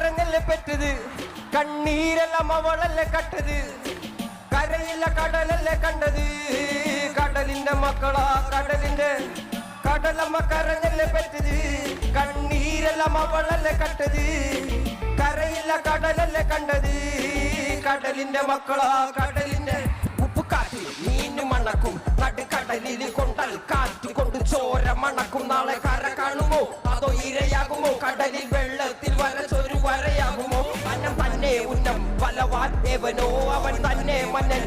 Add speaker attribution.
Speaker 1: കരഞ്ഞല്ലേ പെറ്റത് കണ്ണീരെല്ലാം അവളല്ലേ കട്ടത് കരയില്ല കടലല്ലേ കണ്ടത് കടലിന്റെ മക്കളാ കടലമ്മ കരഞ്ഞല്ലേ പെറ്റത് കണ്ണീരെല്ലാം അവളല്ലേ കട്ടത് കരയില്ല കടലല്ലേ കണ്ടത് കടലിന്റെ മക്കളാ കടലിന്റെ ഉപ്പുകാറ്റ് മീന് മണക്കും നടുക്കടലിൽ കൊണ്ടൽ കാറ്റ് കൊണ്ട് ചോര മണക്കും നാളെ കര കാണുമോ അതോ ഇരയാകുമോ കടലിൽ വെള്ളത്തിൽ വരച്ചൊരു വരയാകുമോ അന്നം തന്നെ ഉന്നം വലവാൻ ഏവനോ അവൻ തന്നെ മന്നൻ